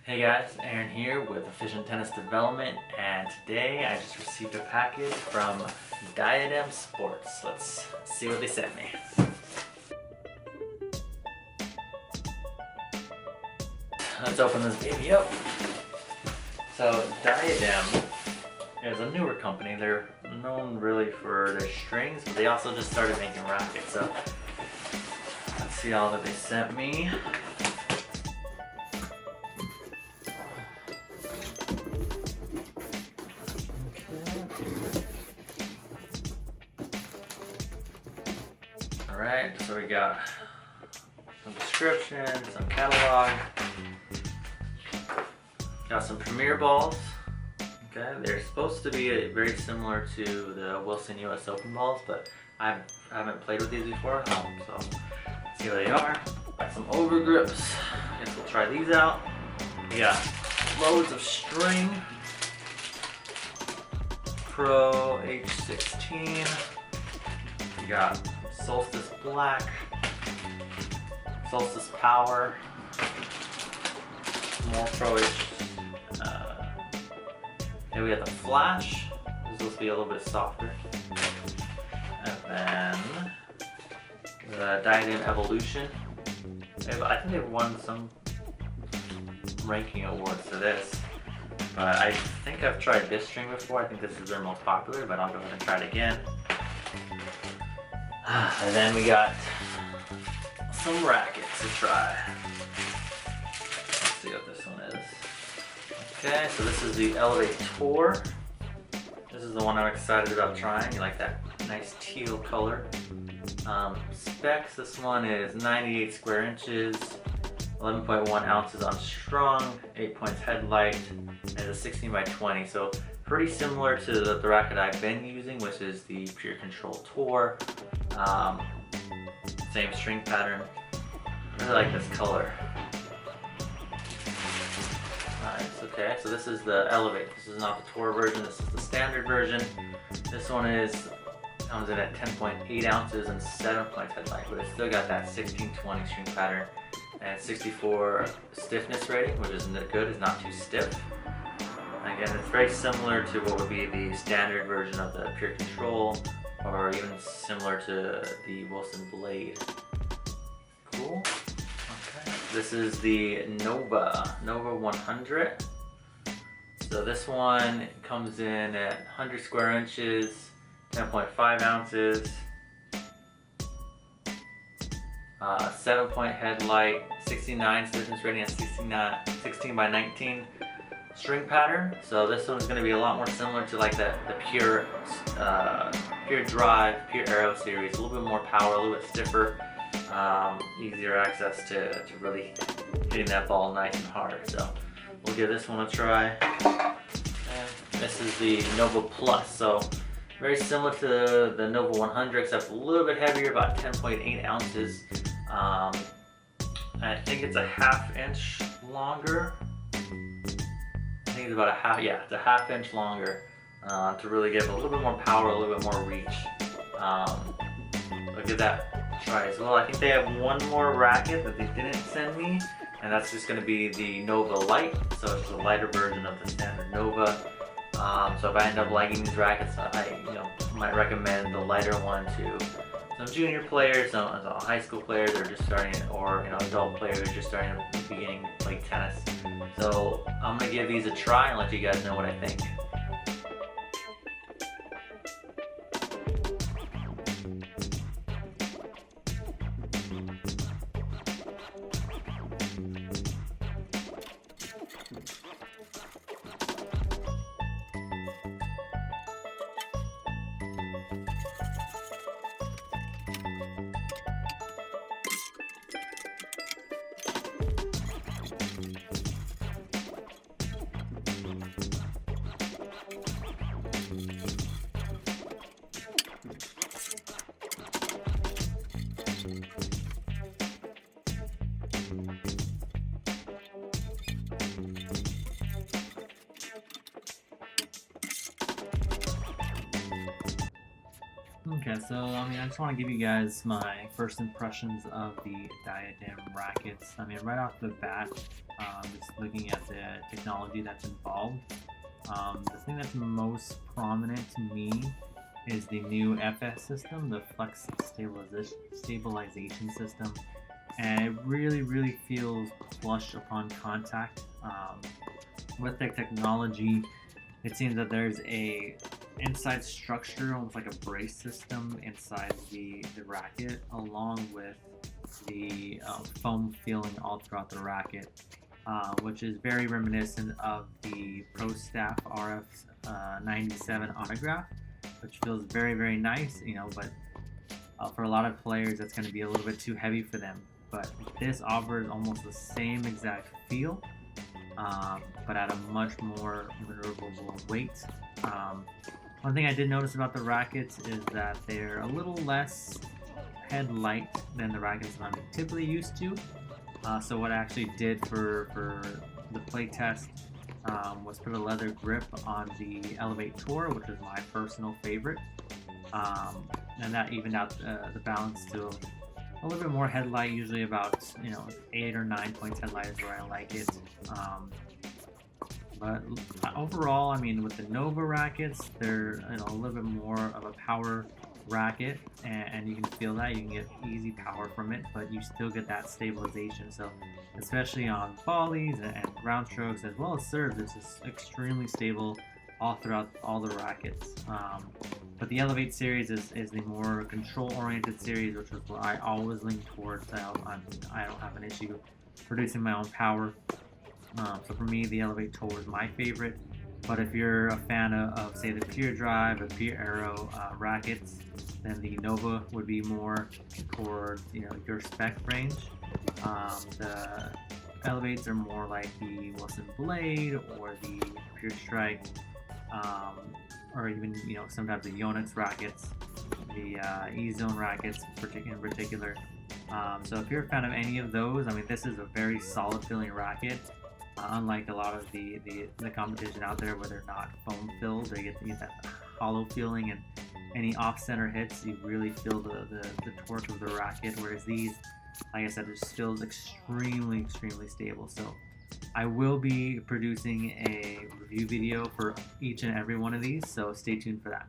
Hey guys, Aaron here with Efficient Tennis Development, and today I just received a package from Diadem Sports. Let's see what they sent me. Let's open this baby up. So Diadem is a newer company. They're known really for their strings, but they also just started making rackets. So let's see all that they sent me. Alright, so we got some description, some catalog, got some Premier balls. Okay, they're supposed to be very similar to the Wilson US Open balls, but I haven't played with these before, so let's see what they are. Got some over grips. Guess we'll try these out. We got loads of string. Pro H16. We got Solstice Black, Solstice Power, more Pro H. And we got the Flash. This is supposed to be a little bit softer. And then the Diadem Evolution. I think they've won some ranking awards for this. But I think I've tried this string before. I think this is their most popular, but I'll go ahead and try it again. And then we got some rackets to try. Let's see what this one is. Okay, so this is the Elevate Tour. This is the one I'm excited about trying. You like that nice teal color. Specs, this one is 98 square inches, 11.1 ounces on strung, 8 points headlight, and a 16 by 20. So pretty similar to the racket I've been using, which is the Pure Control Tour. Same string pattern. I really like this color. Nice, okay, so this is the Elevate. This is not the Tour version, this is the standard version. This one comes in at 10.8 ounces and 7 points headlight, but it's still got that 16-20 string pattern and 64 stiffness rating, which is good, it's not too stiff. Again, it's very similar to what would be the standard version of the Pure Control, or even similar to the Wilson Blade. Cool. Okay. This is the Nova 100. So this one comes in at 100 square inches, 10.5 ounces, 7-point headlight, 69 stiffness rating, and 16 by 19 string pattern. So this one's going to be a lot more similar to like the Pure Drive, Pure Aero series. A little bit more power, a little bit stiffer, easier access to really hitting that ball nice and hard. So we'll give this one a try. And this is the Nova Plus. So very similar to the Nova 100, except a little bit heavier, about 10.8 ounces. I think it's a ½ inch longer. I think it's about it's a ½ inch longer to really give a little bit more power, a little bit more reach. I'll give that a try as well. I think they have one more racket that they didn't send me, and that's just going to be the Nova Light. So it's a lighter version of the standard Nova. So if I end up liking these rackets, I might recommend the lighter one to some junior players, some high school players that are just starting, or adult players who are just starting to beginning to play tennis. So I'm gonna give these a try and let you guys know what I think. Okay, so I just want to give you guys my first impressions of the Diadem rackets. Right off the bat, just looking at the technology that's involved. The thing that's most prominent to me is the new FS system, the Flex Stabilization System, and it really feels plush upon contact. With the technology, it seems that there's a inside structure, almost like a brace system inside the racket, along with the foam feeling all throughout the racket, which is very reminiscent of the Pro Staff RF 97 autograph, which feels very nice, but for a lot of players that's going to be a little bit too heavy for them. But this offers almost the same exact feel, but at a much more maneuverable weight. One thing I did notice about the rackets is that they're a little less head light than the rackets that I'm typically used to. So what I actually did for the play test was put a leather grip on the Elevate Tour, which is my personal favorite, and that evened out the balance to a little bit more headlight. Usually about 8 or 9 points headlight is where I like it. But overall, I mean, with the Nova rackets, they're a little bit more of a power racket, and you can feel that. You can get easy power from it, but you still get that stabilization. So especially on volleys and round strokes as well as serves, it's just extremely stable all throughout all the rackets. But the Elevate series is the more control-oriented series, which is what I always lean towards. I don't have an issue producing my own power. So for me, the Elevate Tour is my favorite. But if you're a fan of say, the Pure Drive or Pure Aero rackets, then the Nova would be more towards your spec range. The Elevates are more like the Wilson Blade or the Pure Strike, or even sometimes the Yonex rackets, the E-Zone rackets in particular. So if you're a fan of any of those, I mean, this is a very solid feeling racket. Unlike a lot of the competition out there where they're not foam filled, they get that hollow feeling, and any off-center hits, you really feel the torque of the racket, whereas these, like I said, it just feels extremely stable. So I will be producing a review video for each and every one of these, so stay tuned for that.